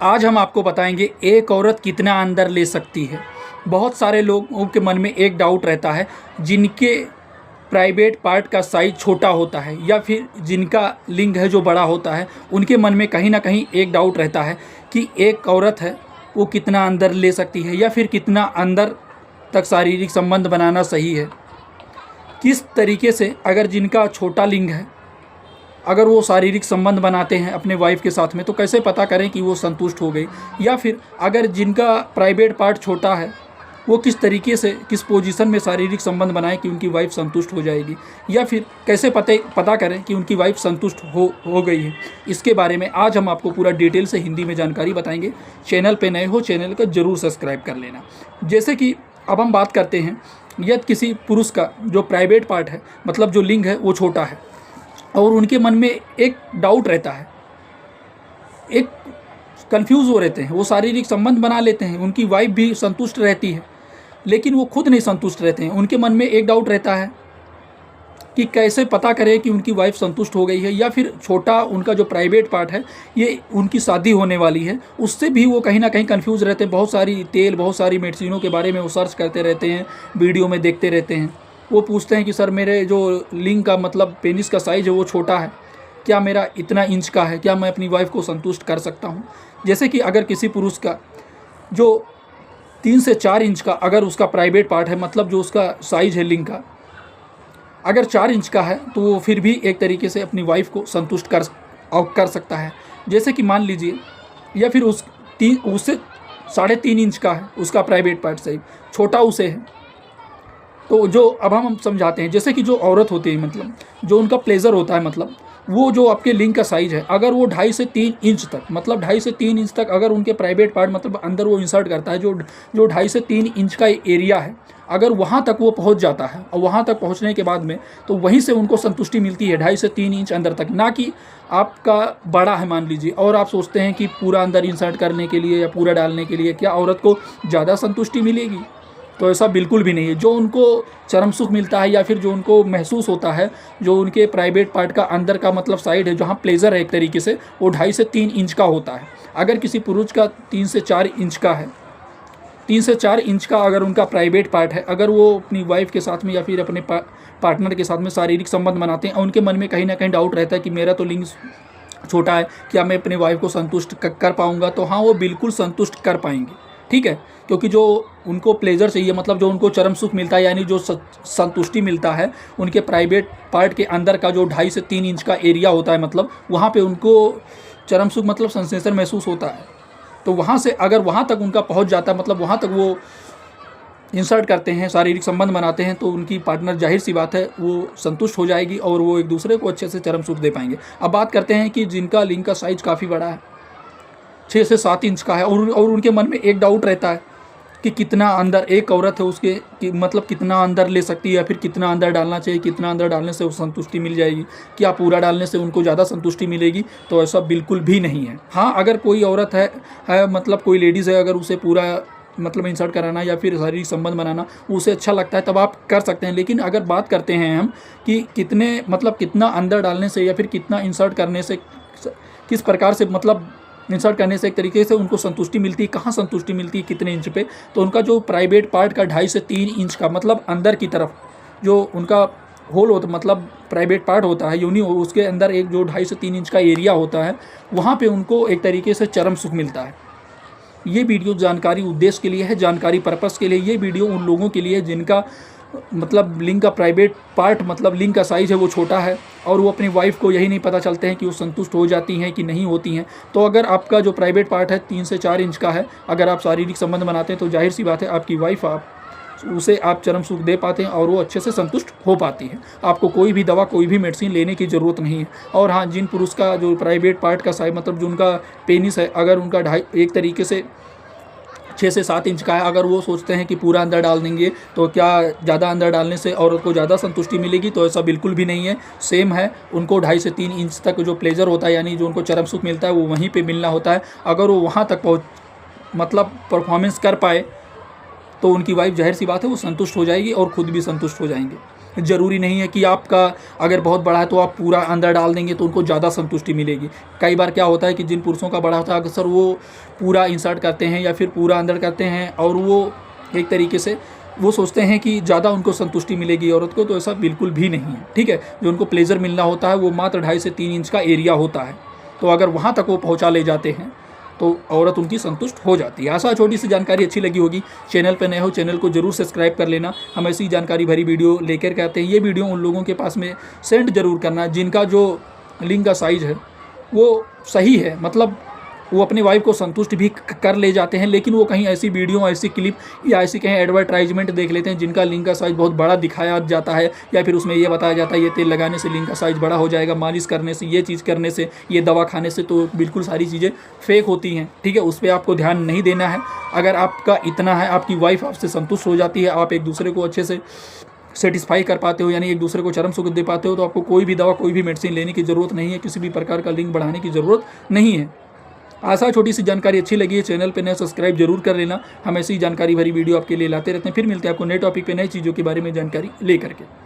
आज हम आपको बताएंगे एक औरत कितना अंदर ले सकती है। बहुत सारे लोगों के मन में एक डाउट रहता है, जिनके प्राइवेट पार्ट का साइज छोटा होता है या फिर जिनका लिंग है जो बड़ा होता है, उनके मन में कहीं ना कहीं एक डाउट रहता है कि एक औरत है वो कितना अंदर ले सकती है या फिर कितना अंदर तक शारीरिक संबंध बनाना सही है। किस तरीके से अगर जिनका छोटा लिंग है, अगर वो शारीरिक संबंध बनाते हैं अपने वाइफ के साथ में, तो कैसे पता करें कि वो संतुष्ट हो गई। या फिर अगर जिनका प्राइवेट पार्ट छोटा है, वो किस तरीके से किस पोजीशन में शारीरिक संबंध बनाएं कि उनकी वाइफ संतुष्ट हो जाएगी। या फिर कैसे पता करें कि उनकी वाइफ संतुष्ट हो गई है। इसके बारे में आज हम आपको पूरा डिटेल से हिंदी में जानकारी बताएंगे। चैनल पे नए हो, चैनल को ज़रूर सब्सक्राइब कर लेना। जैसे कि अब हम बात करते हैं, यदि किसी पुरुष का जो प्राइवेट पार्ट है, मतलब जो लिंग है, वो छोटा है और उनके मन में एक डाउट रहता है, एक कंफ्यूज हो रहते हैं। वो शारीरिक संबंध बना लेते हैं, उनकी वाइफ भी संतुष्ट रहती है, लेकिन वो खुद नहीं संतुष्ट रहते हैं। उनके मन में एक डाउट रहता है कि कैसे पता करें कि उनकी वाइफ संतुष्ट हो गई है। या फिर छोटा उनका जो प्राइवेट पार्ट है, ये उनकी शादी होने वाली है, उससे भी वो कहीं ना कहीं कंफ्यूज रहते हैं। बहुत सारी तेल, बहुत सारी मेडिसिनों के बारे में वो सर्च करते रहते हैं, वीडियो में देखते रहते हैं। वो पूछते हैं कि सर, मेरे जो लिंग का मतलब पेनिस का साइज़ है वो छोटा है, क्या मेरा इतना इंच का है, क्या मैं अपनी वाइफ को संतुष्ट कर सकता हूँ। जैसे कि अगर किसी पुरुष का जो 3 से 4 इंच का अगर उसका प्राइवेट पार्ट है, मतलब जो उसका साइज़ है लिंग का, अगर 4 इंच का है, तो वो फिर भी एक तरीके से अपनी वाइफ को संतुष्ट कर सकता है। जैसे कि मान लीजिए, या फिर उससे 3.5 इंच का है उसका प्राइवेट पार्ट साइज, छोटा उसे है, तो जो अब हम समझाते हैं। जैसे कि जो औरत होती है, मतलब जो उनका प्लेजर होता है, मतलब वो जो आपके लिंग का साइज़ है, अगर वो 2.5 से 3 इंच तक, मतलब 2.5 से 3 इंच तक अगर उनके प्राइवेट पार्ट मतलब अंदर वो इंसर्ट करता है, जो 2.5 से 3 इंच का एरिया है, अगर वहाँ तक वो पहुँच जाता है, और वहाँ तक पहुँचने के बाद में तो वहीं से उनको संतुष्टि मिलती है, 2.5 से 3 इंच अंदर तक। ना कि आपका बड़ा है मान लीजिए, और आप सोचते हैं कि पूरा अंदर इंसर्ट करने के लिए या पूरा डालने के लिए क्या औरत को ज़्यादा संतुष्टि मिलेगी? तो ऐसा बिल्कुल भी नहीं है। जो उनको चरम सुख मिलता है या फिर जो उनको महसूस होता है, जो उनके प्राइवेट पार्ट का अंदर का मतलब साइड है, जहाँ प्लेजर है एक तरीके से, वो 2.5 से 3 इंच का होता है। अगर किसी पुरुष का 3 से 4 इंच का है, 3 से 4 इंच का अगर उनका प्राइवेट पार्ट है, अगर वो अपनी वाइफ के साथ में या फिर अपने पार्टनर के साथ में शारीरिक संबंध बनाते हैं, और उनके मन में कहीं ना कहीं डाउट रहता है कि मेरा तो लिंग छोटा है, क्या मैं अपनी वाइफ को संतुष्ट कर पाऊँगा? तो हाँ, वो बिल्कुल संतुष्ट कर पाएंगे, ठीक है। क्योंकि जो उनको प्लेजर चाहिए, मतलब जो उनको चरम सुख मिलता है, यानी जो संतुष्टि मिलता है, उनके प्राइवेट पार्ट के अंदर का जो 2.5 से 3 इंच का एरिया होता है, मतलब वहाँ पे उनको चरम सुख मतलब सेंसेशन महसूस होता है। तो वहाँ से अगर वहाँ तक उनका पहुँच जाता है, मतलब वहाँ तक वो इंसर्ट करते हैं, शारीरिक संबंध बनाते हैं, तो उनकी पार्टनर जाहिर सी बात है वो संतुष्ट हो जाएगी और वो एक दूसरे को अच्छे से चरम सुख दे पाएंगे। अब बात करते हैं कि जिनका लिंग का साइज़ काफ़ी बड़ा है, 6 से 7 इंच का है, और उनके मन में एक डाउट रहता है कि कितना अंदर एक औरत है उसके मतलब कितना अंदर ले सकती है, या फिर कितना अंदर डालना चाहिए, कितना अंदर डालने से वो संतुष्टि मिल जाएगी, क्या पूरा डालने से उनको ज़्यादा संतुष्टि मिलेगी? तो ऐसा बिल्कुल भी नहीं है। हाँ, अगर कोई औरत है मतलब कोई लेडीज़ है, अगर उसे पूरा मतलब इंसर्ट कराना या फिर शारीरिक संबंध बनाना उसे अच्छा लगता है, तब आप कर सकते हैं। लेकिन अगर बात करते हैं हम कि कितना अंदर डालने से या फिर कितना इंसर्ट करने से, किस प्रकार से मतलब इंसर्ट करने से एक तरीके से उनको संतुष्टि मिलती है, कहाँ संतुष्टि मिलती है, कितने इंच पे, तो उनका जो प्राइवेट पार्ट का 2.5 से 3 इंच का मतलब अंदर की तरफ जो उनका होल होता, मतलब प्राइवेट पार्ट होता है योनि, उसके अंदर एक जो 2.5 से 3 इंच का एरिया होता है, वहाँ पे उनको एक तरीके से चरम सुख मिलता है। ये वीडियो जानकारी उद्देश्य के लिए है, जानकारी पर्पस के लिए। ये वीडियो उन लोगों के लिए जिनका मतलब लिंग का प्राइवेट पार्ट मतलब लिंग का साइज़ है वो छोटा है, और वो अपनी वाइफ को यही नहीं पता चलते हैं कि वो संतुष्ट हो जाती हैं कि नहीं होती हैं। तो अगर आपका जो प्राइवेट पार्ट है 3 से 4 इंच का है, अगर आप शारीरिक संबंध बनाते हैं, तो जाहिर सी बात है आपकी वाइफ उसे आप चरम सुख दे पाते हैं और वो अच्छे से संतुष्ट हो पाती है। आपको कोई भी दवा, कोई भी मेडिसिन लेने की ज़रूरत नहीं है। और हाँ, जिन पुरुष का जो प्राइवेट पार्ट का साइज मतलब जो उनका पेनिस है, अगर उनका एक तरीके से 6 से 7 इंच का है, अगर वो सोचते हैं कि पूरा अंदर डाल देंगे तो क्या ज़्यादा अंदर डालने से औरत को ज़्यादा संतुष्टि मिलेगी? तो ऐसा बिल्कुल भी नहीं है। सेम है, उनको 2.5 से 3 इंच तक जो प्लेजर होता है, यानी जो उनको चरम सुख मिलता है, वो वहीं पे मिलना होता है। अगर वो वहाँ तक मतलब परफॉर्मेंस कर पाए, तो उनकी वाइफ जाहिर सी बात है वो संतुष्ट हो जाएगी और ख़ुद भी संतुष्ट हो जाएंगे। ज़रूरी नहीं है कि आपका अगर बहुत बड़ा है तो आप पूरा अंदर डाल देंगे तो उनको ज़्यादा संतुष्टि मिलेगी। कई बार क्या होता है कि जिन पुरुषों का बड़ा होता है अक्सर वो पूरा इंसर्ट करते हैं या फिर पूरा अंदर करते हैं और वो एक तरीके से वो सोचते हैं कि ज़्यादा उनको संतुष्टि मिलेगी औरत को, तो ऐसा बिल्कुल भी नहीं है। ठीक है, जो उनको प्लेजर मिलना होता है वो मात्र 2.5 से 3 इंच का एरिया होता है, तो अगर वहाँ तक वो पहुँचा ले जाते हैं तो औरत उनकी संतुष्ट हो जाती है। आशा छोटी सी जानकारी अच्छी लगी होगी। चैनल पर नए हो चैनल को जरूर सब्सक्राइब कर लेना। हम ऐसी जानकारी भरी वीडियो लेकर के आते हैं। ये वीडियो उन लोगों के पास में सेंड जरूर करना जिनका जो लिंग का साइज़ है वो सही है, मतलब वो अपनी वाइफ को संतुष्ट भी कर ले जाते हैं, लेकिन वो कहीं ऐसी वीडियो, ऐसी क्लिप या ऐसी कहीं एडवर्टाइजमेंट देख लेते हैं जिनका लिंग का साइज़ बहुत बड़ा दिखाया जाता है, या फिर उसमें ये बताया जाता है ये तेल लगाने से लिंग का साइज़ बड़ा हो जाएगा, मालिश करने से, ये चीज़ करने से, ये दवा खाने से, तो बिल्कुल सारी चीज़ें फेक होती हैं। ठीक है, उस पर आपको ध्यान नहीं देना है। अगर आपका इतना है, आपकी वाइफ आपसे संतुष्ट हो जाती है, आप एक दूसरे को अच्छे से सेटिस्फाई कर पाते हो, यानी एक दूसरे को चरम सुख दे पाते हो, तो आपको कोई भी दवा, कोई भी मेडिसिन लेने की ज़रूरत नहीं है, किसी भी प्रकार का लिंग बढ़ाने की ज़रूरत नहीं है। आशा छोटी सी जानकारी अच्छी लगी है। चैनल पे नए सब्सक्राइब जरूर कर लेना। हम ऐसी जानकारी भरी वीडियो आपके लिए लाते रहते हैं। फिर मिलते हैं आपको नए टॉपिक पे नई चीज़ों के बारे में जानकारी लेकर के।